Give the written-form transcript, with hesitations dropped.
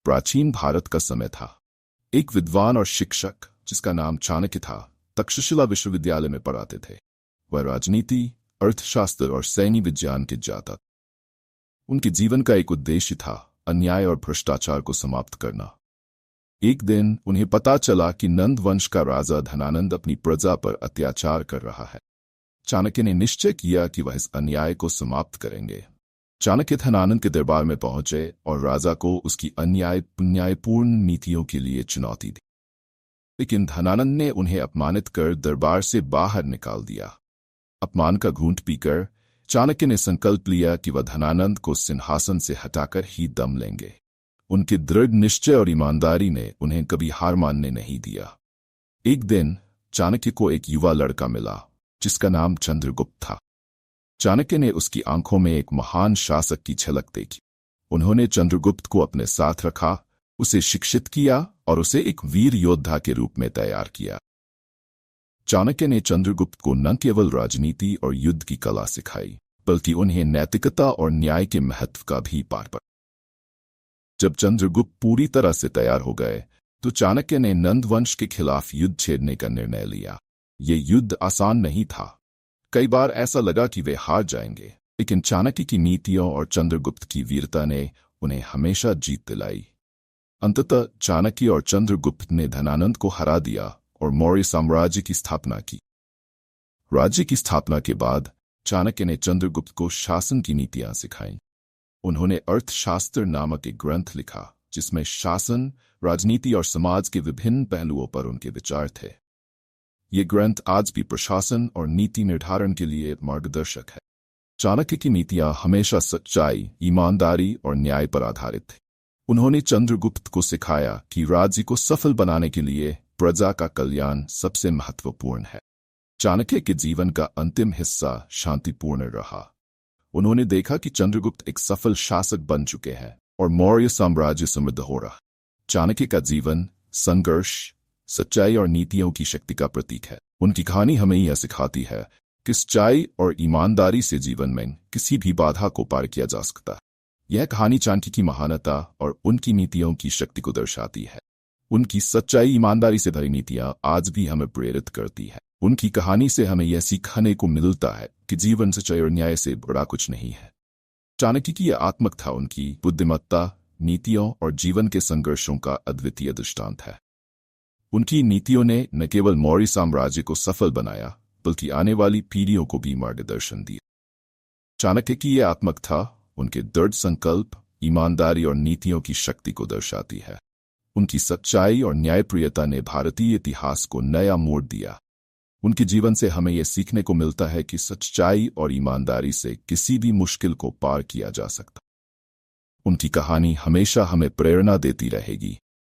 प्राचीन भारत का समय था। एक विद्वान और शिक्षक जिसका नाम चाणक्य था तक्षशिला विश्वविद्यालय में पढ़ाते थे। वह राजनीति, अर्थशास्त्र और सैन्य विज्ञान के जाता। उनके जीवन का एक उद्देश्य था अन्याय और भ्रष्टाचार को समाप्त करना। एक दिन उन्हें पता चला कि नंद वंश का राजा धनानंद अपनी प्रजा पर अत्याचार कर रहा है। चाणक्य ने निश्चय किया कि वह इस अन्याय को समाप्त करेंगे। चाणक्य धनानंद के दरबार में पहुंचे और राजा को उसकी अन्यायपूर्ण नीतियों के लिए चुनौती दी। लेकिन धनानंद ने उन्हें अपमानित कर दरबार से बाहर निकाल दिया। अपमान का घूंट पीकर चाणक्य ने संकल्प लिया कि वह धनानंद को सिंहासन से हटाकर ही दम लेंगे। उनके दृढ़ निश्चय और ईमानदारी ने उन्हें कभी हार मानने नहीं दिया। एक दिन चाणक्य को एक युवा लड़का मिला जिसका नाम चंद्रगुप्त था। चाणक्य ने उसकी आंखों में एक महान शासक की झलक देखी। उन्होंने चंद्रगुप्त को अपने साथ रखा, उसे शिक्षित किया और उसे एक वीर योद्धा के रूप में तैयार किया। चाणक्य ने चंद्रगुप्त को न केवल राजनीति और युद्ध की कला सिखाई, बल्कि उन्हें नैतिकता और न्याय के महत्व का भी पाठ पढ़ाया। जब चंद्रगुप्त पूरी तरह से तैयार हो गए तो चाणक्य ने नंदवंश के खिलाफ युद्ध छेड़ने का निर्णय लिया। ये युद्ध आसान नहीं था। कई बार ऐसा लगा कि वे हार जाएंगे, लेकिन चाणक्य की नीतियों और चंद्रगुप्त की वीरता ने उन्हें हमेशा जीत दिलाई। अंततः चाणक्य और चंद्रगुप्त ने धनानंद को हरा दिया और मौर्य साम्राज्य की स्थापना की। राज्य की स्थापना के बाद चाणक्य ने चंद्रगुप्त को शासन की नीतियां सिखाईं। उन्होंने अर्थशास्त्र नामक एक ग्रंथ लिखा जिसमें शासन, राजनीति और समाज के विभिन्न पहलुओं पर उनके विचार थे। ये ग्रंथ आज भी प्रशासन और नीति निर्धारण के लिए मार्गदर्शक है। चाणक्य की नीतियां हमेशा सच्चाई, ईमानदारी और न्याय पर आधारित थी। उन्होंने चंद्रगुप्त को सिखाया कि राज्य को सफल बनाने के लिए प्रजा का कल्याण सबसे महत्वपूर्ण है। चाणक्य के जीवन का अंतिम हिस्सा शांतिपूर्ण रहा। उन्होंने देखा कि चंद्रगुप्त एक सफल शासक बन चुके हैं और मौर्य साम्राज्य समृद्ध हो रहा। चाणक्य का जीवन संघर्ष, सच्चाई और नीतियों की शक्ति का प्रतीक है। उनकी कहानी हमें यह सिखाती है कि सच्चाई और ईमानदारी से जीवन में किसी भी बाधा को पार किया जा सकता है। यह कहानी चाणक्य की महानता और उनकी नीतियों की शक्ति को दर्शाती है। उनकी सच्चाई, ईमानदारी से भरी नीतियां आज भी हमें प्रेरित करती हैं। उनकी कहानी से हमें यह सीखने को मिलता है कि जीवन सच्चाई और न्याय से बड़ा कुछ नहीं है। चाणक्य की यह आत्मक था उनकी बुद्धिमत्ता, नीतियों और जीवन के संघर्षों का अद्वितीय दृष्टांत है। उनकी नीतियों ने न केवल मौर्य साम्राज्य को सफल बनाया, बल्कि आने वाली पीढ़ियों को भी मार्गदर्शन दिया। चाणक्य की यह आत्मक था उनके दृढ़ संकल्प, ईमानदारी और नीतियों की शक्ति को दर्शाती है। उनकी सच्चाई और न्यायप्रियता ने भारतीय इतिहास को नया मोड़ दिया। उनके जीवन से हमें यह सीखने को मिलता है कि सच्चाई और ईमानदारी से किसी भी मुश्किल को पार किया जा सकता। उनकी कहानी हमेशा हमें प्रेरणा देती रहेगी।